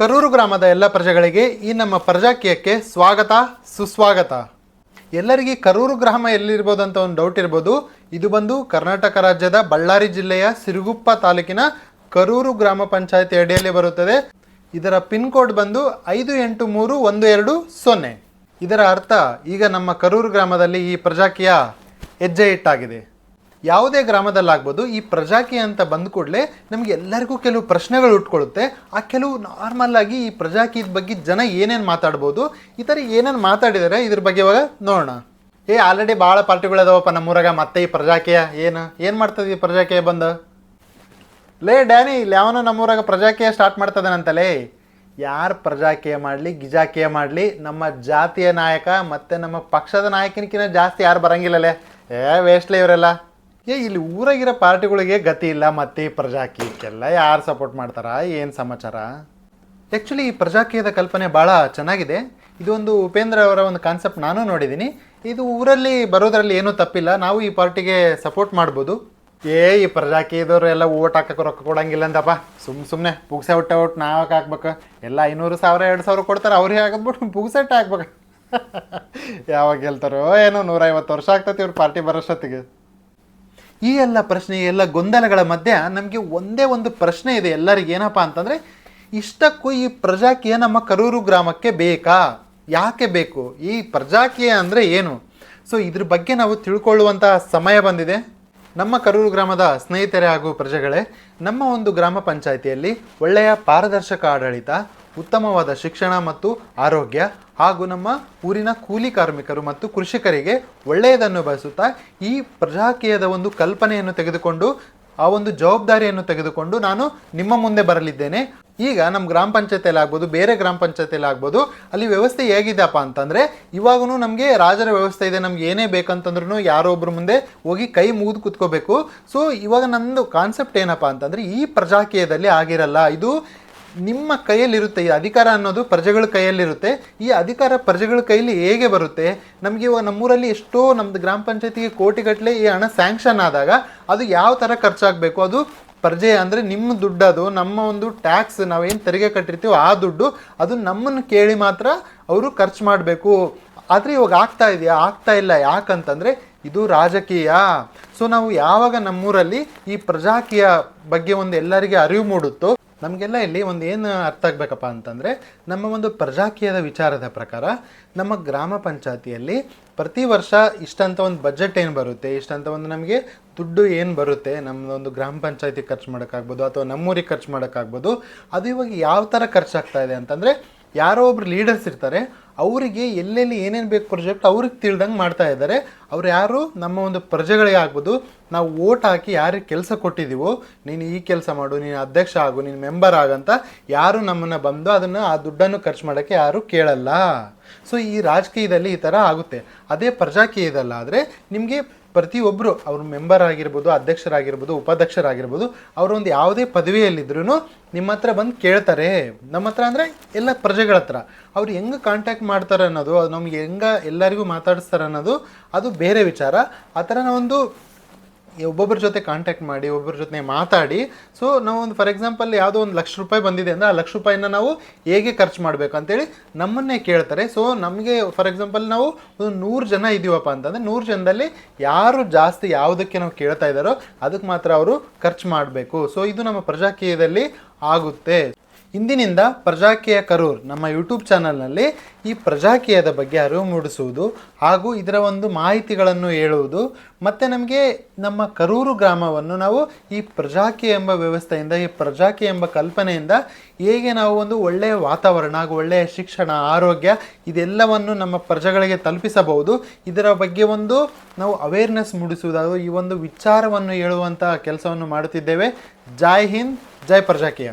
ಕರೂರು ಗ್ರಾಮದ ಎಲ್ಲ ಪ್ರಜೆಗಳಿಗೆ ಈ ನಮ್ಮ ಪ್ರಜಾಕೀಯಕ್ಕೆ ಸ್ವಾಗತ ಸುಸ್ವಾಗತ. ಎಲ್ಲರಿಗೆ ಕರೂರು ಗ್ರಾಮ ಎಲ್ಲಿರ್ಬೋದು ಅಂತ ಒಂದು ಡೌಟ್ ಇರ್ಬೋದು. ಇದು ಬಂದು ಕರ್ನಾಟಕ ರಾಜ್ಯದ ಬಳ್ಳಾರಿ ಜಿಲ್ಲೆಯ ಸಿರುಗುಪ್ಪ ತಾಲೂಕಿನ ಕರೂರು ಗ್ರಾಮ ಪಂಚಾಯತಿ ಅಡಿಯಲ್ಲಿ ಬರುತ್ತದೆ. ಇದರ ಪಿನ್ ಕೋಡ್ ಬಂದು 583120. ಇದರ ಅರ್ಥ ಈಗ ನಮ್ಮ ಕರೂರು ಗ್ರಾಮದಲ್ಲಿ ಈ ಪ್ರಜಾಕೀಯ ಹೆಜ್ಜೆ ಇಟ್ಟಾಗಿದೆ. ಯಾವುದೇ ಗ್ರಾಮದಲ್ಲಾಗ್ಬೋದು, ಈ ಪ್ರಜಾಕೀಯ ಅಂತ ಬಂದ ಕೂಡಲೇ ನಮಗೆ ಎಲ್ಲರಿಗೂ ಕೆಲವು ಪ್ರಶ್ನೆಗಳು ಉಟ್ಕೊಳ್ಳುತ್ತೆ. ಆ ಕೆಲವು ನಾರ್ಮಲ್ ಆಗಿ ಈ ಪ್ರಜಾಕೀಯದ ಬಗ್ಗೆ ಜನ ಏನೇನು ಮಾತಾಡ್ಬೋದು, ಈ ಥರ ಏನೇನು ಮಾತಾಡಿದ್ದಾರೆ ಇದ್ರ ಬಗ್ಗೆ ಇವಾಗ ನೋಡೋಣ. ಆಲ್ರೆಡಿ ಭಾಳ ಪಾರ್ಟಿಗಳದಾವಪ್ಪ ನಮ್ಮೂರಾಗ, ಮತ್ತೆ ಈ ಪ್ರಜಾಕೀಯ ಏನು ಮಾಡ್ತದೆ ಈ ಪ್ರಜಾಕೀಯ ಬಂದು? ಲೇ ಡ್ಯಾನಿ, ಇಲ್ಲಿ ಯಾವನೋ ನಮ್ಮೂರಾಗ ಪ್ರಜಾಕೀಯ ಸ್ಟಾರ್ಟ್ ಮಾಡ್ತದೇನಂತಲೇ. ಯಾರು ಪ್ರಜಾಕೀಯ ಮಾಡಲಿ ಗಿಜಾಕೀಯ ಮಾಡಲಿ, ನಮ್ಮ ಜಾತಿಯ ನಾಯಕ ಮತ್ತು ನಮ್ಮ ಪಕ್ಷದ ನಾಯಕನಿಕಿನ್ನ ಜಾಸ್ತಿ ಯಾರು ಬರಂಗಿಲ್ಲಲೇ. ವೇಸ್ಟ್ಲೇ ಇವರೆಲ್ಲ. ಇಲ್ಲಿ ಊರಾಗಿರೋ ಪಾರ್ಟಿಗಳಿಗೆ ಗತಿ ಇಲ್ಲ, ಮತ್ತು ಈ ಪ್ರಜಾಕೀಯಕ್ಕೆಲ್ಲ ಯಾರು ಸಪೋರ್ಟ್ ಮಾಡ್ತಾರ, ಏನು ಸಮಾಚಾರ? ಆ್ಯಕ್ಚುಲಿ ಈ ಪ್ರಜಾಕೀಯದ ಕಲ್ಪನೆ ಭಾಳ ಚೆನ್ನಾಗಿದೆ. ಇದೊಂದು ಉಪೇಂದ್ರ ಅವರ ಒಂದು ಕಾನ್ಸೆಪ್ಟ್ ನಾನು ನೋಡಿದ್ದೀನಿ. ಇದು ಊರಲ್ಲಿ ಬರೋದ್ರಲ್ಲಿ ಏನೂ ತಪ್ಪಿಲ್ಲ, ನಾವು ಈ ಪಾರ್ಟಿಗೆ ಸಪೋರ್ಟ್ ಮಾಡ್ಬೋದು. ಈ ಪ್ರಜಾಕೀಯದವ್ರು ಎಲ್ಲ ಓಟ್ ಹಾಕಕ್ಕೆ ರೊಕ್ಕ ಕೊಡಂಗಿಲ್ಲ ಅಂತಪ್ಪ, ಸುಮ್ಮನೆ ಪುಗ್ಸೆ ಓಟ್ ನಾವಕ್ಕೆ ಹಾಕ್ಬೇಕು. ಎಲ್ಲ 500,000 2,000 ಕೊಡ್ತಾರೆ, ಅವ್ರಿಗೆ ಹಾಕಿದ್ಬಿಟ್ಟು ಪುಗ್ಸೆಟ್ ಹಾಕ್ಬೇಕು. ಯಾವಾಗ ಗೆಲ್ತಾರೋ ಏನೋ, 150 ವರ್ಷ ಆಗ್ತೈತಿ ಇವ್ರ ಪಾರ್ಟಿ ಬರೋಷ್ಟೊತ್ತಿಗೆ. ಈ ಎಲ್ಲ ಪ್ರಶ್ನೆ, ಎಲ್ಲ ಗೊಂದಲಗಳ ಮಧ್ಯೆ ನಮಗೆ ಒಂದೇ ಒಂದು ಪ್ರಶ್ನೆ ಇದೆ ಎಲ್ಲರಿಗೆ. ಏನಪ್ಪ ಅಂತಂದರೆ, ಇಷ್ಟಕ್ಕೂ ಈ ಪ್ರಜಾಕೀಯ ನಮ್ಮ ಕರೂರು ಗ್ರಾಮಕ್ಕೆ ಬೇಕಾ? ಯಾಕೆ ಬೇಕು? ಈ ಪ್ರಜಾಕೀಯ ಅಂದರೆ ಏನು? ಸೊ ಇದ್ರ ಬಗ್ಗೆ ನಾವು ತಿಳ್ಕೊಳ್ಳುವಂಥ ಸಮಯ ಬಂದಿದೆ. ನಮ್ಮ ಕರೂರು ಗ್ರಾಮದ ಸ್ನೇಹಿತರೇ ಹಾಗೂ ಪ್ರಜೆಗಳೇ, ನಮ್ಮ ಒಂದು ಗ್ರಾಮ ಪಂಚಾಯಿತಿಯಲ್ಲಿ ಒಳ್ಳೆಯ ಪಾರದರ್ಶಕ ಆಡಳಿತ, ಉತ್ತಮವಾದ ಶಿಕ್ಷಣ ಮತ್ತು ಆರೋಗ್ಯ ಹಾಗೂ ನಮ್ಮ ಊರಿನ ಕೂಲಿ ಕಾರ್ಮಿಕರು ಮತ್ತು ಕೃಷಿಕರಿಗೆ ಒಳ್ಳೆಯದನ್ನು ಬಯಸುತ್ತಾ ಈ ಪ್ರಜಾಕೀಯದ ಒಂದು ಕಲ್ಪನೆಯನ್ನು ತೆಗೆದುಕೊಂಡು, ಆ ಒಂದು ಜವಾಬ್ದಾರಿಯನ್ನು ತೆಗೆದುಕೊಂಡು ನಾನು ನಿಮ್ಮ ಮುಂದೆ ಬರಲಿದ್ದೇನೆ. ಈಗ ನಮ್ಮ ಗ್ರಾಮ ಪಂಚಾಯತಿಯಲ್ಲಿ ಆಗ್ಬೋದು, ಬೇರೆ ಗ್ರಾಮ ಪಂಚಾಯತಿಯಲ್ಲಿ ಆಗ್ಬೋದು, ಅಲ್ಲಿ ವ್ಯವಸ್ಥೆ ಹೇಗಿದೆಯಪ್ಪ ಅಂತಂದರೆ, ಇವಾಗೂ ನಮಗೆ ರಾಜರ ವ್ಯವಸ್ಥೆ ಇದೆ. ನಮ್ಗೆ ಏನೇ ಬೇಕಂತಂದ್ರೂ ಯಾರೋ ಒಬ್ಬರ ಮುಂದೆ ಹೋಗಿ ಕೈ ಮುಗಿದು ಕೂತ್ಕೋಬೇಕು. ಸೊ ಇವಾಗ ನಮ್ಮದು ಕಾನ್ಸೆಪ್ಟ್ ಏನಪ್ಪ ಅಂತಂದರೆ, ಈ ಪ್ರಜಾಕೀಯದಲ್ಲಿ ಆಗಿರಲ್ಲ. ಇದು ನಿಮ್ಮ ಕೈಯಲ್ಲಿರುತ್ತೆ. ಈ ಅಧಿಕಾರ ಅನ್ನೋದು ಪ್ರಜೆಗಳ ಕೈಯಲ್ಲಿರುತ್ತೆ. ಈ ಅಧಿಕಾರ ಪ್ರಜೆಗಳ ಕೈಯಲ್ಲಿ ಹೇಗೆ ಬರುತ್ತೆ? ನಮಗೆ ಇವಾಗ ನಮ್ಮೂರಲ್ಲಿ ಎಷ್ಟೋ ನಮ್ಮದು ಗ್ರಾಮ ಪಂಚಾಯತಿಗೆ ಕೋಟಿಗಟ್ಟಲೆ ಈ ಹಣ ಸ್ಯಾಂಕ್ಷನ್ ಆದಾಗ ಅದು ಯಾವ ಥರ ಖರ್ಚಾಗಬೇಕು? ಅದು ಪ್ರಜೆ ಅಂದರೆ ನಿಮ್ಮ ದುಡ್ಡು, ಅದು ನಮ್ಮ ಒಂದು ಟ್ಯಾಕ್ಸ್, ನಾವೇನು ತೆರಿಗೆ ಕಟ್ಟಿರ್ತೀವೋ ಆ ದುಡ್ಡು, ಅದು ನಮ್ಮನ್ನು ಕೇಳಿ ಮಾತ್ರ ಅವರು ಖರ್ಚು ಮಾಡಬೇಕು. ಆದರೆ ಇವಾಗ ಆಗ್ತಾ ಇದೆಯಾ? ಆಗ್ತಾ ಇಲ್ಲ. ಯಾಕಂತಂದರೆ ಇದು ರಾಜಕೀಯ. ಸೊ ನಾವು ಯಾವಾಗ ನಮ್ಮೂರಲ್ಲಿ ಈ ಪ್ರಜಾಕೀಯ ಬಗ್ಗೆ ಒಂದು ಎಲ್ಲರಿಗೆ ಅರಿವು ಮೂಡುತ್ತೋ, ನಮಗೆಲ್ಲ ಇಲ್ಲಿ ಒಂದು ಏನು ಅರ್ಥ ಆಗಬೇಕಪ್ಪ ಅಂತಂದರೆ, ನಮ್ಮ ಒಂದು ಪ್ರಜಾಕೀಯದ ವಿಚಾರದ ಪ್ರಕಾರ ನಮ್ಮ ಗ್ರಾಮ ಪಂಚಾಯತಿಯಲ್ಲಿ ಪ್ರತಿ ವರ್ಷ ಇಷ್ಟಂತ ಒಂದು ಬಜೆಟ್ ಏನು ಬರುತ್ತೆ, ಇಷ್ಟಂತ ಒಂದು ನಮಗೆ ದುಡ್ಡು ಏನು ಬರುತ್ತೆ, ನಮ್ಮದೊಂದು ಗ್ರಾಮ ಪಂಚಾಯತಿ ಖರ್ಚು ಮಾಡೋಕ್ಕಾಗ್ಬೋದು ಅಥವಾ ನಮ್ಮೂರಿಗೆ ಖರ್ಚು ಮಾಡೋಕ್ಕಾಗ್ಬೋದು, ಅದು ಇವಾಗ ಯಾವ ಥರ ಖರ್ಚಾಗ್ತಾ ಇದೆ ಅಂತಂದರೆ, ಯಾರೋ ಒಬ್ರು ಲೀಡರ್ಸ್ ಇರ್ತಾರೆ, ಅವರಿಗೆ ಎಲ್ಲೆಲ್ಲಿ ಏನೇನು ಬೇಕು ಪ್ರಾಜೆಕ್ಟ್ ಅವ್ರಿಗೆ ತಿಳ್ದಂಗೆ ಮಾಡ್ತಾ ಇದ್ದಾರೆ. ಅವ್ರು ಯಾರು? ನಮ್ಮ ಒಂದು ಪ್ರಜೆಗಳಿಗೆ ಆಗ್ಬೋದು. ನಾವು ಓಟ್ ಹಾಕಿ ಯಾರಿಗೆ ಕೆಲಸ ಕೊಟ್ಟಿದ್ದೀವೋ, ನೀನು ಈ ಕೆಲಸ ಮಾಡು, ನೀನು ಅಧ್ಯಕ್ಷ ಆಗು, ನೀನು ಮೆಂಬರ್ ಆಗಂತ ಯಾರು ನಮ್ಮನ್ನು ಬಂದು ಅದನ್ನು ಆ ದುಡ್ಡನ್ನು ಖರ್ಚು ಮಾಡೋಕ್ಕೆ ಯಾರೂ ಕೇಳಲ್ಲ. ಸೊ ಈ ರಾಜಕೀಯದಲ್ಲಿ ಈ ಥರ ಆಗುತ್ತೆ. ಅದೇ ಪ್ರಜಾಕೀಯದಲ್ಲಾದರೆ ನಿಮಗೆ ಪ್ರತಿಯೊಬ್ಬರು, ಅವರು ಮೆಂಬರ್ ಆಗಿರ್ಬೋದು, ಅಧ್ಯಕ್ಷರಾಗಿರ್ಬೋದು, ಉಪಾಧ್ಯಕ್ಷರಾಗಿರ್ಬೋದು, ಅವರೊಂದು ಯಾವುದೇ ಪದವಿಯಲ್ಲಿದ್ರೂ ನಿಮ್ಮ ಹತ್ರ ಬಂದು ಕೇಳ್ತಾರೆ. ನಮ್ಮ ಹತ್ರ ಅಂದರೆ ಎಲ್ಲ ಪ್ರಜೆಗಳ ಹತ್ರ. ಅವ್ರು ಹೆಂಗೆ ಕಾಂಟ್ಯಾಕ್ಟ್ ಮಾಡ್ತಾರೆ ಅನ್ನೋದು, ಅದು ನಮ್ಗೆ ಹೆಂಗೆ ಎಲ್ಲರಿಗೂ ಮಾತಾಡಿಸ್ತಾರೆ ಅನ್ನೋದು ಅದು ಬೇರೆ ವಿಚಾರ. ಆ ಥರ ನಾವೊಂದು ಒಬ್ಬೊಬ್ಬರ ಜೊತೆ ಕಾಂಟ್ಯಾಕ್ಟ್ ಮಾಡಿ, ಒಬ್ಬರ ಜೊತೆ ಮಾತಾಡಿ, ಸೊ ನಾವೊಂದು ಫಾರ್ ಎಕ್ಸಾಂಪಲ್ ಯಾವುದೋ ಒಂದು ₹1,00,000 ಬಂದಿದೆ ಅಂದರೆ ಆ ₹1,00,000 ನಾವು ಹೇಗೆ ಖರ್ಚು ಮಾಡಬೇಕು ಅಂತೇಳಿ ನಮ್ಮನ್ನೇ ಕೇಳ್ತಾರೆ. ಸೊ ನಮಗೆ ಫಾರ್ ಎಕ್ಸಾಂಪಲ್ ನಾವು ಒಂದು 100 ಜನ ಇದ್ದೀವಪ್ಪ ಅಂತಂದರೆ 100 ಜನದಲ್ಲಿ ಯಾರು ಜಾಸ್ತಿ ಯಾವುದಕ್ಕೆ ನಾವು ಕೇಳ್ತಾ ಇದ್ದಾರೋ ಅದಕ್ಕೆ ಮಾತ್ರ ಅವರು ಖರ್ಚು ಮಾಡಬೇಕು. ಸೊ ಇದು ನಮ್ಮ ಪ್ರಜಾಕೀಯದಲ್ಲಿ ಆಗುತ್ತೆ. ಇಂದಿನಿಂದ ಪ್ರಜಾಕೀಯ ಕರೂರ್ ನಮ್ಮ ಯೂಟ್ಯೂಬ್ ಚಾನಲ್ನಲ್ಲಿ ಈ ಪ್ರಜಾಕೀಯದ ಬಗ್ಗೆ ಅರಿವು ಮೂಡಿಸುವುದು ಹಾಗೂ ಇದರ ಒಂದು ಮಾಹಿತಿಗಳನ್ನು ಹೇಳುವುದು, ಮತ್ತು ನಮಗೆ ನಮ್ಮ ಕರೂರು ಗ್ರಾಮವನ್ನು ನಾವು ಈ ಪ್ರಜಾಕೀಯ ಎಂಬ ವ್ಯವಸ್ಥೆಯಿಂದ, ಈ ಪ್ರಜಾಕೀಯ ಎಂಬ ಕಲ್ಪನೆಯಿಂದ ಹೇಗೆ ನಾವು ಒಂದು ಒಳ್ಳೆಯ ವಾತಾವರಣ ಹಾಗೂ ಒಳ್ಳೆಯ ಶಿಕ್ಷಣ, ಆರೋಗ್ಯ ಇದೆಲ್ಲವನ್ನು ನಮ್ಮ ಪ್ರಜೆಗಳಿಗೆ ತಲುಪಿಸಬಹುದು, ಇದರ ಬಗ್ಗೆ ಒಂದು ನಾವು ಅವೇರ್ನೆಸ್ ಮೂಡಿಸುವುದು, ಈ ಒಂದು ವಿಚಾರವನ್ನು ಹೇಳುವಂಥ ಕೆಲಸವನ್ನು ಮಾಡುತ್ತಿದ್ದೇವೆ. ಜೈ ಹಿಂದ್, ಜೈ ಪ್ರಜಾಕೀಯ.